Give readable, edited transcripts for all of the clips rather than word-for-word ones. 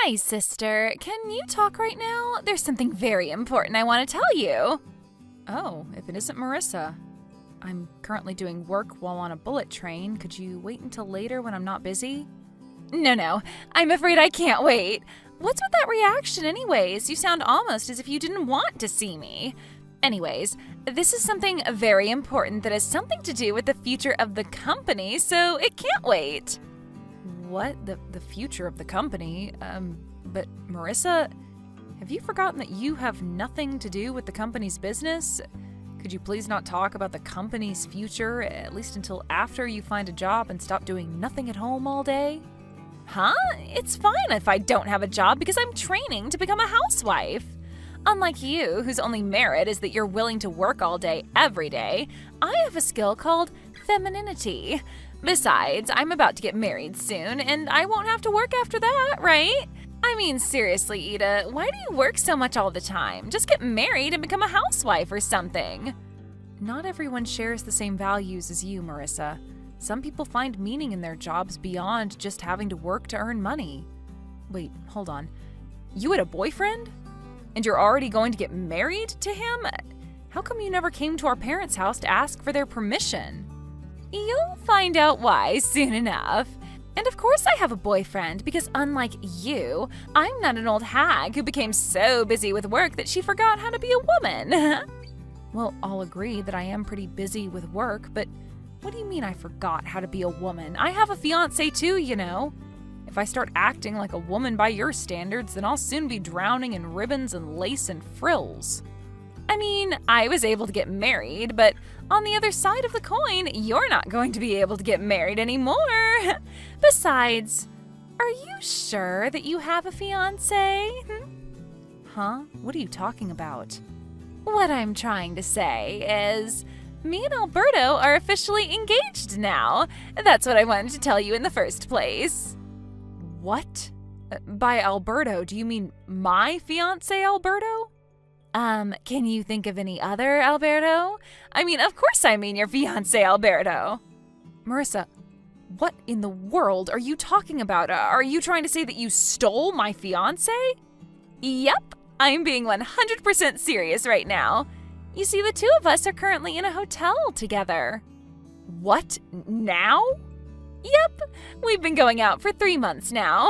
Hi, sister. Can you talk right now? There's something very important I want to tell you. Oh, if it isn't Marissa. I'm currently doing work while on a bullet train. Could you wait until later when I'm not busy? No. I'm afraid I can't wait. What's with that reaction anyways? You sound almost as if you didn't want to see me. Anyways, this is something very important that has something to do with the future of the company, so it can't wait. What? The future of the company? But Marissa, have you forgotten that you have nothing to do with the company's business? Could you please not talk about the company's future, at least until after you find a job and stop doing nothing at home all day? Huh? It's fine if I don't have a job because I'm training to become a housewife. Unlike you, whose only merit is that you're willing to work all day, every day, I have a skill called femininity. Besides, I'm about to get married soon, and I won't have to work after that, right? I mean, seriously, Edda, why do you work so much all the time? Just get married and become a housewife or something. Not everyone shares the same values as you, Marissa. Some people find meaning in their jobs beyond just having to work to earn money. Wait, hold on. You had a boyfriend? And you're already going to get married to him? How come you never came to our parents' house to ask for their permission? You'll find out why soon enough. And of course I have a boyfriend because unlike you, I'm not an old hag who became so busy with work that she forgot how to be a woman. Well, I'll agree that I am pretty busy with work, but what do you mean I forgot how to be a woman? I have a fiancé too, you know. If I start acting like a woman by your standards, then I'll soon be drowning in ribbons and lace and frills. I mean, I was able to get married, but on the other side of the coin, you're not going to be able to get married anymore. Besides, are you sure that you have a fiancé? Huh? What are you talking about? What I'm trying to say is, me and Alberto are officially engaged now. That's what I wanted to tell you in the first place. What? By Alberto, do you mean my fiancé Alberto? Can you think of any other Alberto? I mean, of course I mean your fiancé Alberto. Marissa, what in the world are you talking about? Are you trying to say that you stole my fiancé? Yep, I'm being 100% serious right now. You see, the two of us are currently in a hotel together. What? Now? Yep, we've been going out for 3 months now.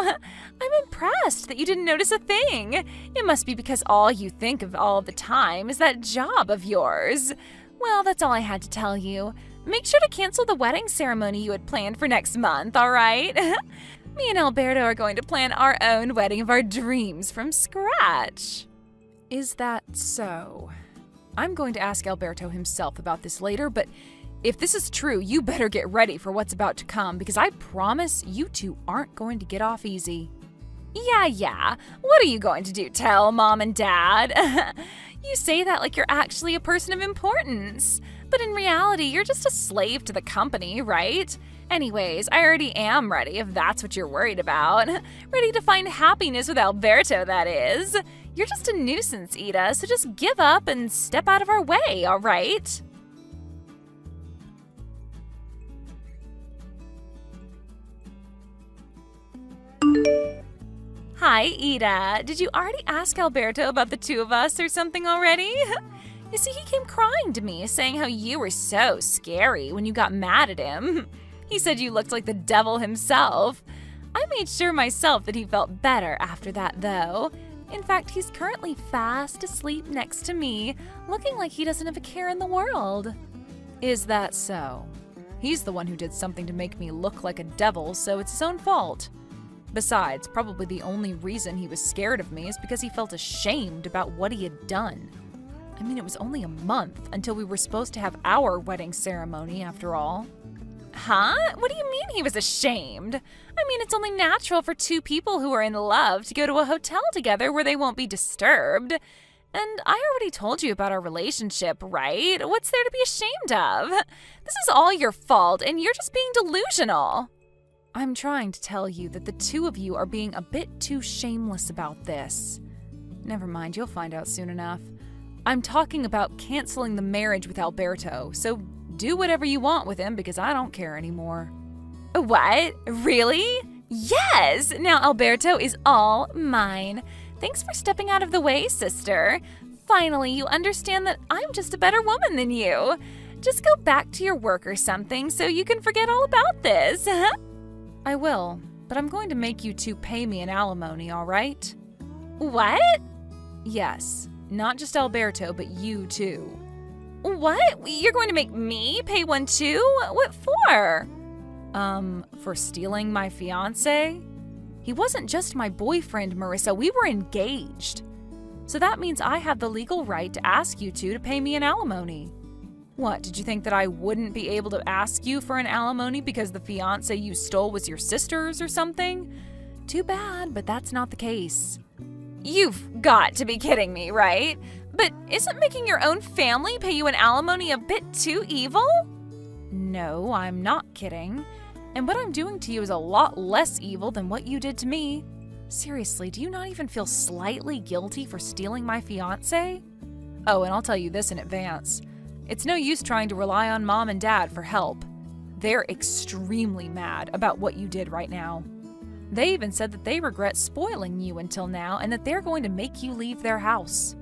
I'm impressed that you didn't notice a thing. It must be because all you think of all the time is that job of yours. Well, that's all I had to tell you. Make sure to cancel the wedding ceremony you had planned for next month, all right? Me and Alberto are going to plan our own wedding of our dreams from scratch. Is that so? I'm going to ask Alberto himself about this later, but if this is true, you better get ready for what's about to come, because I promise you two aren't going to get off easy. Yeah. What are you going to do, tell Mom and Dad? You say that like you're actually a person of importance. But in reality, you're just a slave to the company, right? Anyways, I already am ready, if that's what you're worried about. Ready to find happiness with Alberto, that is. You're just a nuisance, Edda, so just give up and step out of our way, all right? Hi, Edda. Did you already ask Alberto about the two of us or something already? You see, he came crying to me, saying how you were so scary when you got mad at him. He said you looked like the devil himself. I made sure myself that he felt better after that, though. In fact, he's currently fast asleep next to me, looking like he doesn't have a care in the world. Is that so? He's the one who did something to make me look like a devil, so it's his own fault. Besides, probably the only reason he was scared of me is because he felt ashamed about what he had done. I mean, it was only a month until we were supposed to have our wedding ceremony, after all. Huh? What do you mean he was ashamed? I mean, it's only natural for two people who are in love to go to a hotel together where they won't be disturbed. And I already told you about our relationship, right? What's there to be ashamed of? This is all your fault, and you're just being delusional. I'm trying to tell you that the two of you are being a bit too shameless about this. Never mind, you'll find out soon enough. I'm talking about canceling the marriage with Alberto, so do whatever you want with him because I don't care anymore. What? Really? Yes! Now Alberto is all mine. Thanks for stepping out of the way, sister. Finally, you understand that I'm just a better woman than you. Just go back to your work or something so you can forget all about this. I will, but I'm going to make you two pay me an alimony, all right? What? Yes, not just Alberto, but you too. What? You're going to make me pay one too? What for? For stealing my fiancé? He wasn't just my boyfriend, Marissa, we were engaged. So that means I have the legal right to ask you two to pay me an alimony. What, did you think that I wouldn't be able to ask you for an alimony because the fiancé you stole was your sister's or something? Too bad, but that's not the case. You've got to be kidding me, right? But isn't making your own family pay you an alimony a bit too evil? No, I'm not kidding. And what I'm doing to you is a lot less evil than what you did to me. Seriously, do you not even feel slightly guilty for stealing my fiancé? Oh, and I'll tell you this in advance. It's no use trying to rely on mom and dad for help. They're extremely mad about what you did right now. They even said that they regret spoiling you until now and that they're going to make you leave their house.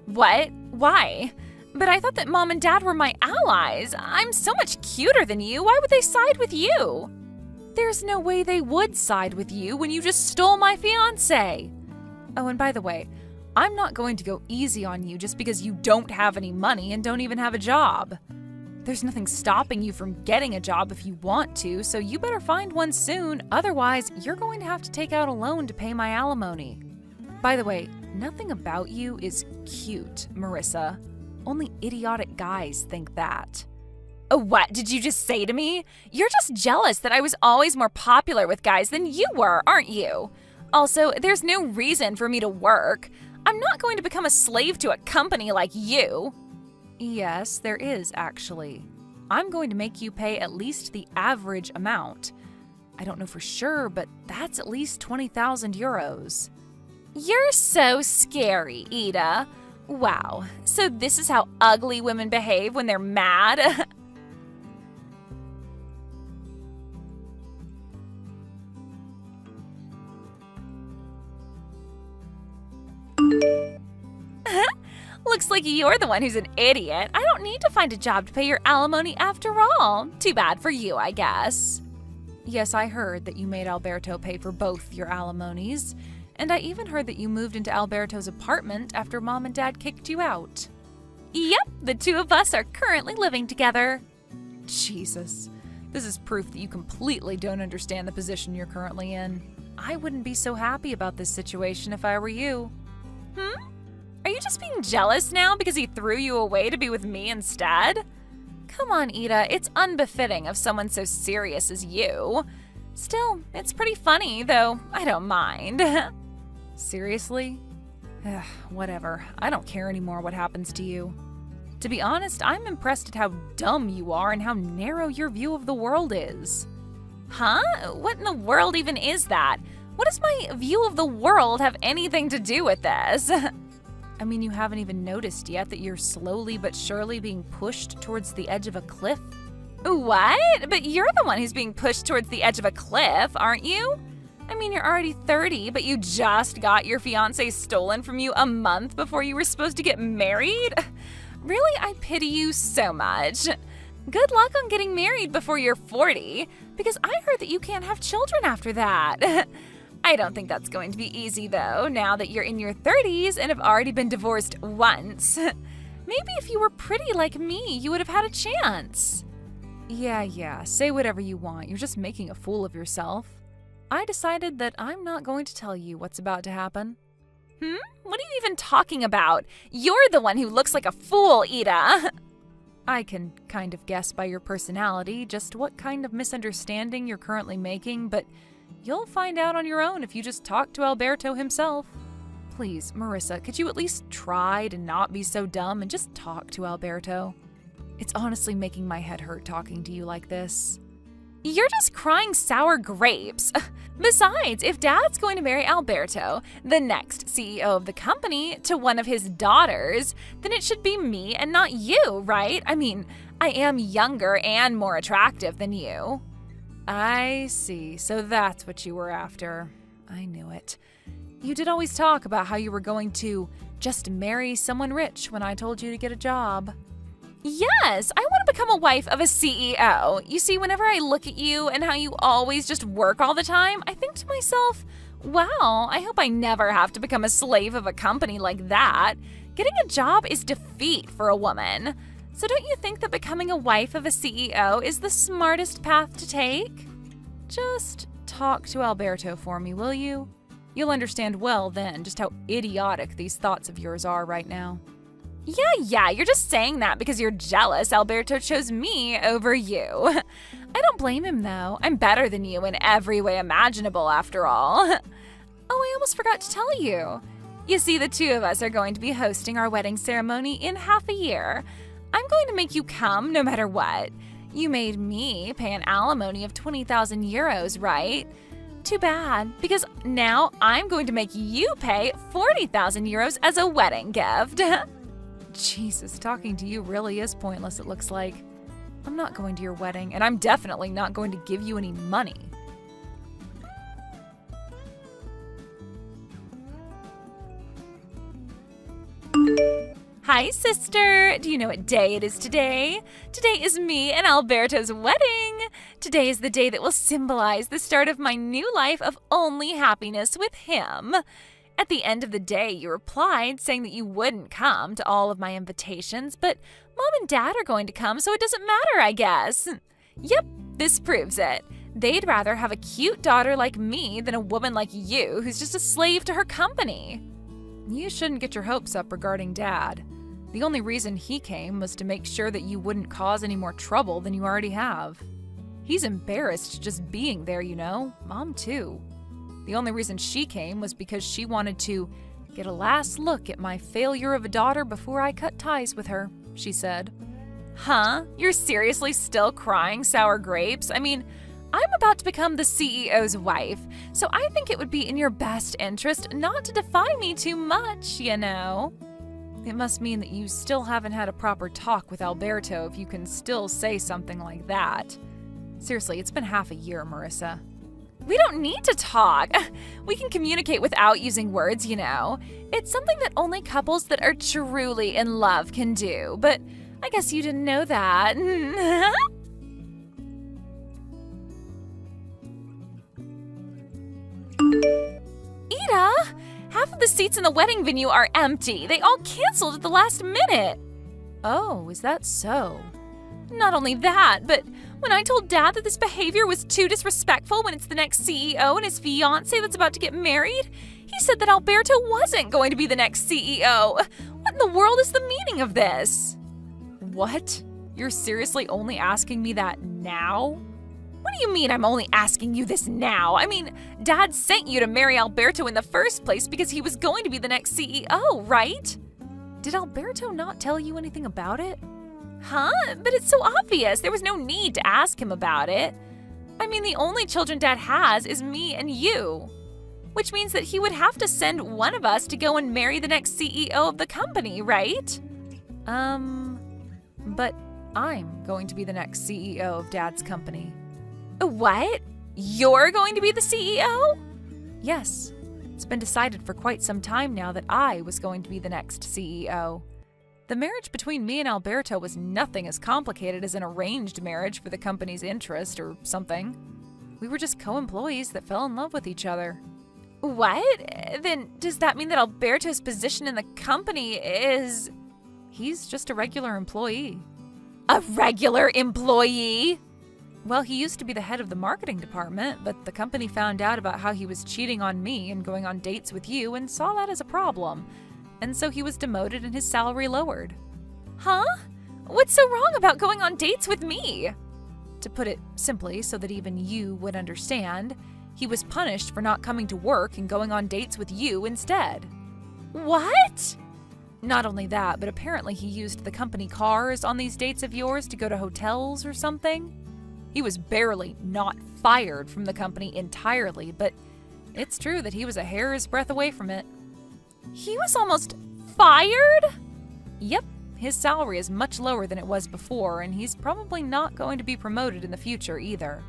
What? Why? But I thought that mom and dad were my allies. I'm so much cuter than you. Why would they side with you? There's no way they would side with you when you just stole my fiancé. Oh, and by the way, I'm not going to go easy on you just because you don't have any money and don't even have a job. There's nothing stopping you from getting a job if you want to, so you better find one soon. Otherwise, you're going to have to take out a loan to pay my alimony. By the way, nothing about you is cute, Marissa. Only idiotic guys think that. What did you just say to me? You're just jealous that I was always more popular with guys than you were, aren't you? Also, there's no reason for me to work. I'm not going to become a slave to a company like you. Yes, there is, actually. I'm going to make you pay at least the average amount. I don't know for sure, but that's at least 20,000 euros. You're so scary, Edda. Wow, so this is how ugly women behave when they're mad? Looks like you're the one who's an idiot. I don't need to find a job to pay your alimony after all. Too bad for you, I guess. Yes, I heard that you made Alberto pay for both your alimonies. And I even heard that you moved into Alberto's apartment after mom and dad kicked you out. Yep, the two of us are currently living together. Jesus, this is proof that you completely don't understand the position you're currently in. I wouldn't be so happy about this situation if I were you. Are you just being jealous now because he threw you away to be with me instead? Come on, Edda, it's unbefitting of someone so serious as you. Still, it's pretty funny, though I don't mind. Seriously? Whatever. I don't care anymore what happens to you. To be honest, I'm impressed at how dumb you are and how narrow your view of the world is. Huh? What in the world even is that? What does my view of the world have anything to do with this? I mean, you haven't even noticed yet that you're slowly but surely being pushed towards the edge of a cliff? What? But you're the one who's being pushed towards the edge of a cliff, aren't you? I mean, you're already 30, but you just got your fiancé stolen from you a month before you were supposed to get married? Really, I pity you so much. Good luck on getting married before you're 40, because I heard that you can't have children after that. I don't think that's going to be easy, though, now that you're in your 30s and have already been divorced once. Maybe if you were pretty like me, you would have had a chance. Yeah, say whatever you want. You're just making a fool of yourself. I decided that I'm not going to tell you what's about to happen. What are you even talking about? You're the one who looks like a fool, Edda. I can kind of guess by your personality just what kind of misunderstanding you're currently making, but you'll find out on your own if you just talk to Alberto himself. Please, Marissa, could you at least try to not be so dumb and just talk to Alberto? It's honestly making my head hurt talking to you like this. You're just crying sour grapes. Besides, if Dad's going to marry Alberto, the next CEO of the company, to one of his daughters, then it should be me and not you, right? I mean, I am younger and more attractive than you. I see. So that's what you were after. I knew it. You did always talk about how you were going to just marry someone rich when I told you to get a job. Yes, I want to become a wife of a CEO. You see, whenever I look at you and how you always just work all the time, I think to myself, wow, I hope I never have to become a slave of a company like that. Getting a job is defeat for a woman. So don't you think that becoming a wife of a CEO is the smartest path to take? Just talk to Alberto for me, will you? You'll understand well then just how idiotic these thoughts of yours are right now. Yeah, you're just saying that because you're jealous Alberto chose me over you. I don't blame him though. I'm better than you in every way imaginable after all. Oh, I almost forgot to tell you. You see, the two of us are going to be hosting our wedding ceremony in half a year. I'm going to make you come no matter what. You made me pay an alimony of 20,000 euros, right? Too bad, because now I'm going to make you pay 40,000 euros as a wedding gift. Jesus, talking to you really is pointless, it looks like. I'm not going to your wedding, and I'm definitely not going to give you any money. Hi, sister. Do you know what day it is today? Today is me and Alberto's wedding. Today is the day that will symbolize the start of my new life of only happiness with him. At the end of the day, you replied saying that you wouldn't come to all of my invitations, but Mom and Dad are going to come, so it doesn't matter, I guess. Yep, this proves it. They'd rather have a cute daughter like me than a woman like you who's just a slave to her company. You shouldn't get your hopes up regarding Dad. The only reason he came was to make sure that you wouldn't cause any more trouble than you already have. He's embarrassed just being there, you know. Mom, too. The only reason she came was because she wanted to get a last look at my failure of a daughter before I cut ties with her, she said. Huh? You're seriously still crying sour grapes? I mean, I'm about to become the CEO's wife, so I think it would be in your best interest not to defy me too much, you know. It must mean that you still haven't had a proper talk with Alberto if you can still say something like that. Seriously, it's been half a year, Marissa. We don't need to talk. We can communicate without using words, you know. It's something that only couples that are truly in love can do, but I guess you didn't know that. Edda, half of the seats in the wedding venue are empty. They all canceled at the last minute. Oh, is that so? Not only that, but when I told Dad that this behavior was too disrespectful when it's the next CEO and his fiancée that's about to get married, he said that Alberto wasn't going to be the next CEO. What in the world is the meaning of this? What? You're seriously only asking me that now? What do you mean I'm only asking you this now? I mean, Dad sent you to marry Alberto in the first place because he was going to be the next CEO, right? Did Alberto not tell you anything about it? Huh? But it's so obvious. There was no need to ask him about it. I mean, the only children Dad has is me and you. Which means that he would have to send one of us to go and marry the next CEO of the company, right? But I'm going to be the next CEO of Dad's company. What? You're going to be the CEO? Yes. It's been decided for quite some time now that I was going to be the next CEO. The marriage between me and Alberto was nothing as complicated as an arranged marriage for the company's interest or something. We were just co-employees that fell in love with each other. What? Then does that mean that Alberto's position in the company is... He's just a regular employee. A regular employee? Well, he used to be the head of the marketing department, but the company found out about how he was cheating on me and going on dates with you and saw that as a problem. And so he was demoted and his salary lowered. Huh? What's so wrong about going on dates with me? To put it simply, so that even you would understand, he was punished for not coming to work and going on dates with you instead. What? Not only that, but apparently he used the company cars on these dates of yours to go to hotels or something. He was barely not fired from the company entirely, but it's true that he was a hair's breadth away from it. He was almost fired? Yep, his salary is much lower than it was before, and he's probably not going to be promoted in the future either.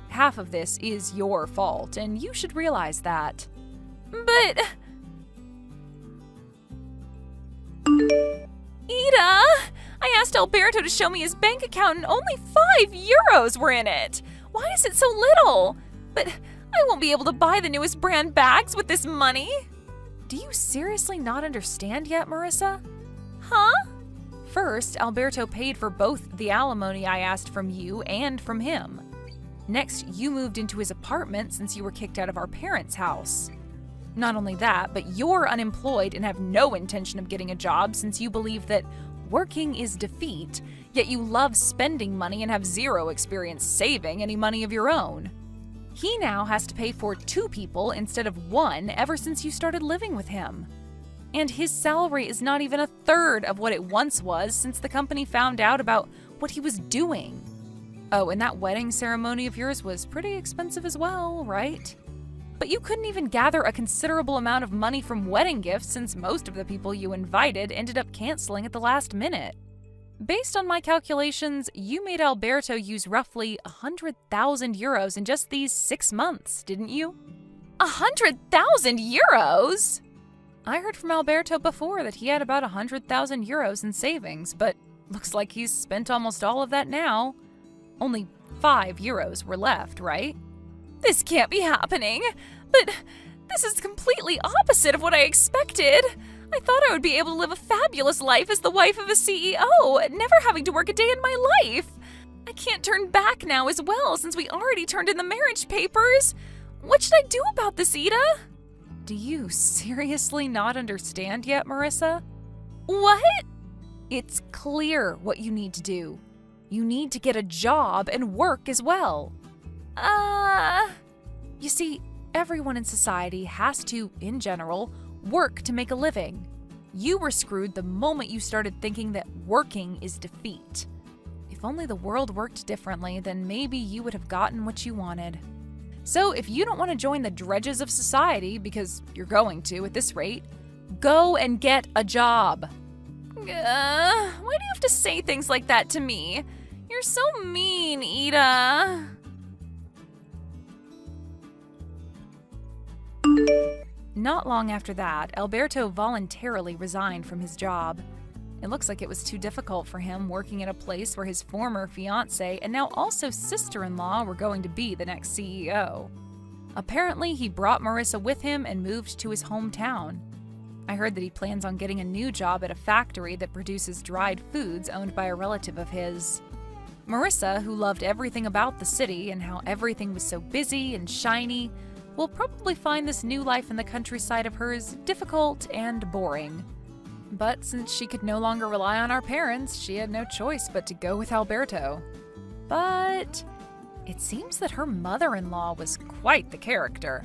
Half of this is your fault, and you should realize that. But... Edda! I asked Alberto to show me his bank account and only 5 euros were in it. Why is it so little? But I won't be able to buy the newest brand bags with this money. Do you seriously not understand yet, Marissa? Huh? First, Alberto paid for both the alimony I asked from you and from him. Next, you moved into his apartment since you were kicked out of our parents' house. Not only that, but you're unemployed and have no intention of getting a job since you believe that working is defeat, yet you love spending money and have zero experience saving any money of your own. He now has to pay for 2 people instead of 1 ever since you started living with him. And his salary is not even a third of what it once was since the company found out about what he was doing. Oh, and that wedding ceremony of yours was pretty expensive as well, right? But you couldn't even gather a considerable amount of money from wedding gifts since most of the people you invited ended up canceling at the last minute. Based on my calculations, you made Alberto use roughly 100,000 euros in just these 6 months, didn't you? 100,000 euros? I heard from Alberto before that he had about 100,000 euros in savings, but looks like he's spent almost all of that now. Only 5 euros were left, right? This can't be happening. But this is completely opposite of what I expected. I thought I would be able to live a fabulous life as the wife of a CEO, never having to work a day in my life. I can't turn back now as well since we already turned in the marriage papers. What should I do about this, Edda? Do you seriously not understand yet, Marissa? What? It's clear what you need to do. You need to get a job and work as well. You see, everyone in society has to, in general, work to make a living. You were screwed the moment you started thinking that working is defeat. If only the world worked differently, then maybe you would have gotten what you wanted. So if you don't want to join the dredges of society, because you're going to at this rate, go and get a job. Why do you have to say things like that to me? You're so mean, Edda. Not long after that, Alberto voluntarily resigned from his job. It looks like it was too difficult for him working at a place where his former fiancée and now also sister-in-law were going to be the next CEO. Apparently, he brought Marissa with him and moved to his hometown. I heard that he plans on getting a new job at a factory that produces dried foods owned by a relative of his. Marissa, who loved everything about the city and how everything was so busy and shiny, will probably find this new life in the countryside of hers difficult and boring. But since she could no longer rely on our parents, she had no choice but to go with Alberto. But it seems that her mother-in-law was quite the character.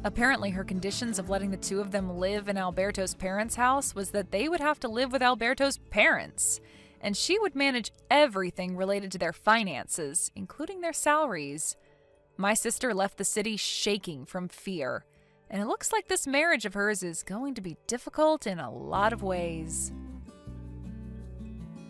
Apparently, her conditions of letting the 2 of them live in Alberto's parents' house was that they would have to live with Alberto's parents, and she would manage everything related to their finances, including their salaries. My sister left the city shaking from fear, and it looks like this marriage of hers is going to be difficult in a lot of ways.